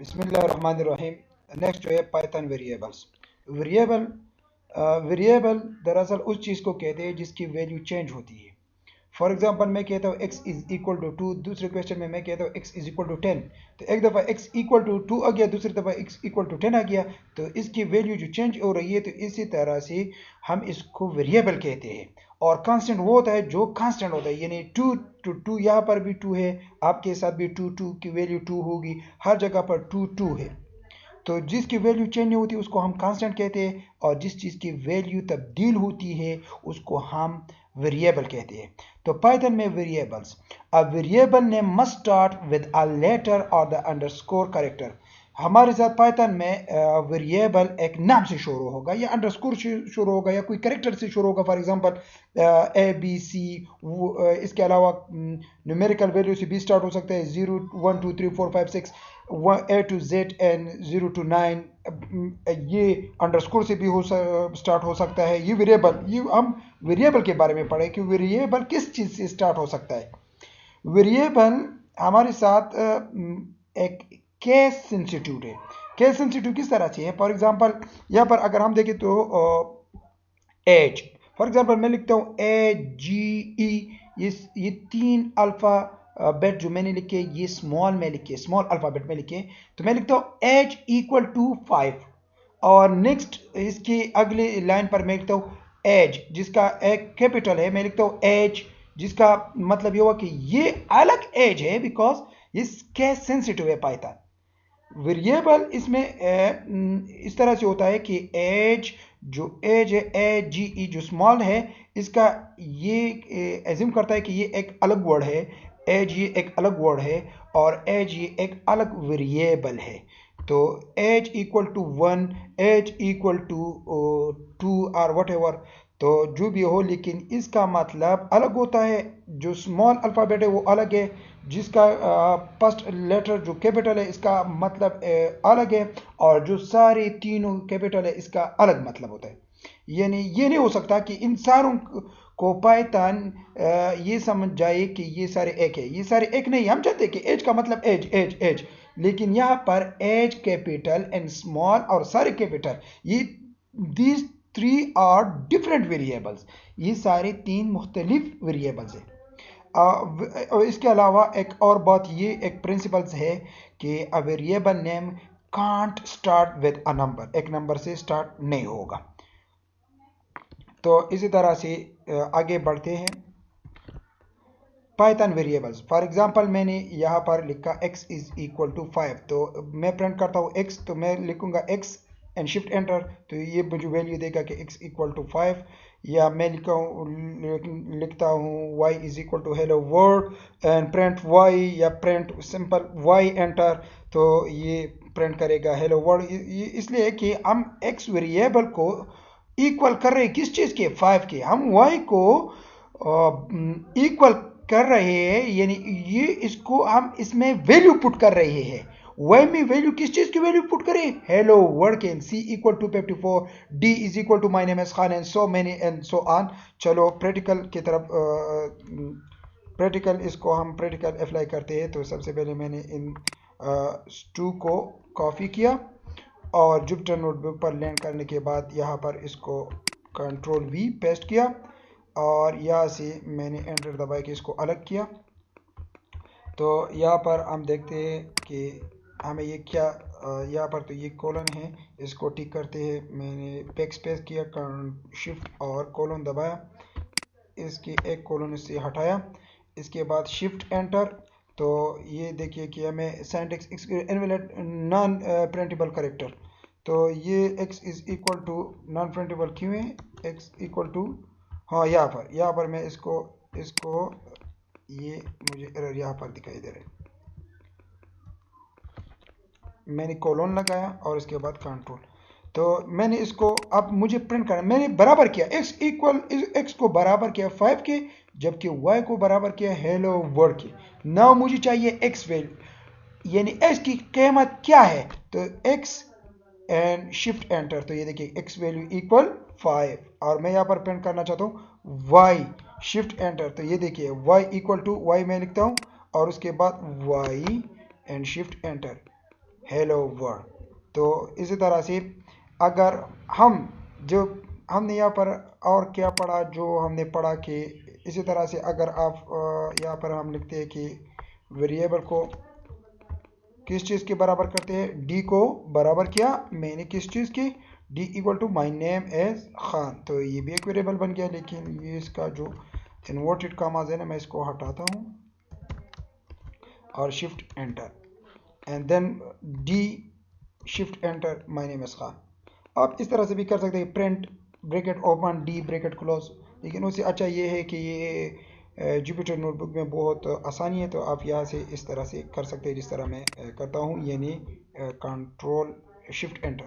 बिस्मिल्लाहिर्रहमानिर्रहीम। नेक्स्ट जो है पाइथन वेरिएबल्स। वेरिएबल वेरिएबल दरअसल उस चीज़ को कहते हैं जिसकी वैल्यू चेंज होती है। फॉर एग्जांपल मैं कहता हूँ x इज इक्वल टू 2, दूसरे क्वेश्चन में मैं कहता हूँ x इज इक्वल टू 10। तो एक दफ़ा x इक्वल टू 2 आ गया, दूसरी दफ़ा x इक्वल टू 10 आ गया, तो इसकी वैल्यू जो चेंज हो रही है, तो इसी तरह से हम इसको वेरिएबल कहते हैं। और कांस्टेंट वो होता है जो कांस्टेंट होता है, यानी 2 टू 2 यहाँ पर भी 2 है, आपके साथ भी 2 2 की वैल्यू 2 होगी, हर जगह पर 2 2 है। तो जिसकी वैल्यू चेंज नहीं होती उसको हम कांस्टेंट कहते हैं, और जिस चीज़ की वैल्यू तब्दील होती है उसको हम वेरिएबल कहते हैं। तो पाइथन में variables, a variable name must start with a letter और द अंडरस्कोर कैरेक्टर। हमारे साथ पाइथन में वेरिएबल एक नाम से शुरू होगा या अंडरस्कोर से शुरू होगा या कोई कैरेक्टर से शुरू होगा। For example a b c, इसके अलावा न्यूमेरिकल वैल्यू से भी स्टार्ट हो सकता है, 0 1 2 3 4 5 6 a to z and 0 to 9। ये अंडरस्कोर से भी स्टार्ट हो सकता है। ये वेरिएबल, ये हम वेरिएबल के बारे में पढ़े कि वेरिएबल किस चीज़ से स्टार्ट हो सकता है। वेरिएबल हमारे साथ एक केस सेंसिटिव है। केस सेंसिटिव किस तरह से है? फॉर एग्जांपल यहाँ पर अगर हम देखें तो एज, फॉर एग्जांपल मैं लिखता हूँ AGE, ये 3 अल्फा बेट जो मैंने लिखे, ये स्मॉल में लिखे, स्मॉल अल्फाबेट में लिखे, तो मैं लिखता हूँ एज इक्वल टू 5। और नेक्स्ट इसकी अगली लाइन पर मैं लिखता हूँ एज, जिसका एक कैपिटल है, मैं लिखता हूँ एज, जिसका मतलब ये हुआ कि ये अलग एज है, बिकॉज ये केस सेंसिटिव है पाइथन। वेरिएबल इसमें इस तरह से होता है कि एज, जो एज है AGE जो स्मॉल है, इसका ये एज्यूम करता है कि ये एक अलग वर्ड है, एज ये एक अलग वर्ड है, और एज ये एक अलग वेरिएबल है। तो age equal to 1, age equal to 2 और वट एवर, तो जो भी हो, लेकिन इसका मतलब अलग होता है। जो स्मॉल अल्फ़ाबेट है वो अलग है, जिसका फर्स्ट लेटर जो कैपिटल है इसका मतलब अलग है, और जो सारे तीनों कैपिटल है इसका अलग मतलब होता है। यानी ये नहीं हो सकता कि इन सारों को पाइथन ये समझ जाए कि ये सारे एक है। ये सारे एक नहीं, हम जानते हैं कि एज का मतलब एज एज एज, लेकिन यहाँ पर एज कैपिटल एंड स्मॉल और सारे कैपिटल, ये दीज 3 आर डिफरेंट वेरिएबल्स। ये सारे 3 मुख्तलिफ वेरिएबल्स हैं। इसके अलावा एक और बात, ये एक प्रिंसिपल्स है कि अ variable name can't start with a number, एक नंबर से स्टार्ट नहीं होगा। तो इसी तरह से आगे बढ़ते हैं। पाइथन वेरिएबल्स, फॉर एग्जांपल मैंने यहाँ पर लिखा x इज इक्वल टू 5, तो मैं प्रिंट करता हूँ x, तो मैं लिखूंगा x एंड शिफ्ट एंटर, तो ये मुझे वैल्यू देगा कि x इक्वल टू 5। या मैं लिखता हूँ y is equal to hello world and print y, या प्रिंट सिंपल y एंटर, तो ये प्रिंट करेगा हेलो वर्ल्ड। इसलिए कि हम x वेरिएबल को इक्वल कर रहे हैं किस चीज़ के? 5 के। हम y को इक्वल कर रहे हैं, यानी ये इसको हम इसमें वैल्यू पुट कर रहे हैं। वाई में वैल्यू किस चीज की वैल्यू पुट करें? हेलो वर्ड के। C equal to 54, D is equal to my name as Khan, and so many and so on. चलो प्रैक्टिकल की तरफ, प्रैक्टिकल इसको हम प्रैक्टिकल अप्लाई करते हैं। तो सबसे पहले मैंने इन 2 को कॉपी किया और जुपिटर नोटबुक पर लैंड करने के बाद यहाँ पर इसको कंट्रोल V पेस्ट किया, और यहाँ से मैंने एंटर दबा के इसको अलग किया। तो यहाँ पर हम देखते हैं कि हमें ये क्या, यहाँ पर तो ये कॉलन है, इसको टिक करते हैं। मैंने बैक स्पेस किया, शिफ्ट और कॉलन दबाया, इसकी एक कॉलन इससे हटाया, इसके बाद शिफ्ट एंटर। तो ये देखिए कि हमें syntax invalid non printable character, तो ये x is equal to non printable क्यों है? x इक्वल टू, हाँ यहाँ पर मैं इसको ये मुझे एरर यहाँ पर दिखाई दे रहा है। मैंने कोलोन लगाया और इसके बाद कंट्रोल, तो मैंने इसको, अब मुझे प्रिंट करना, मैंने बराबर किया x इक्वल, x को बराबर किया 5 के, जबकि y को बराबर किया हेलो वर्ड के। नाउ मुझे चाहिए x वैल्यू, यानी x की कीमत क्या है? तो x एंड शिफ्ट एंटर, तो ये देखिए x वैल्यू इक्वल 5, और मैं यहाँ पर प्रिंट करना चाहता हूँ y, शिफ्ट एंटर, तो ये देखिए y इक्वल टू y मैं लिखता हूँ, और उसके बाद y and shift enter, hello world. तो इसी तरह से अगर हम जो हमने यहाँ पर और क्या पढ़ा, जो हमने पढ़ा कि इसी तरह से अगर आप यहाँ पर हम लिखते हैं कि वेरिएबल को किस चीज़ के बराबर करते हैं, डी को बराबर किया मैंने किस चीज़ की, d equal to my name as Khan. तो ये भी एक वेरिएबल बन गया, लेकिन ये इसका जो इन्वर्टेड कामाज है ना, मैं इसको हटाता हूँ और shift enter, and then d shift enter my name as Khan. आप इस तरह से भी कर सकते हैं, print bracket open d bracket close. लेकिन उससे अच्छा ये है कि ये जुपिटर नोटबुक में बहुत आसानी है, तो आप यहाँ से इस तरह से कर सकते हैं जिस तरह मैं करता हूँ, यानी कंट्रोल शिफ्ट एंटर।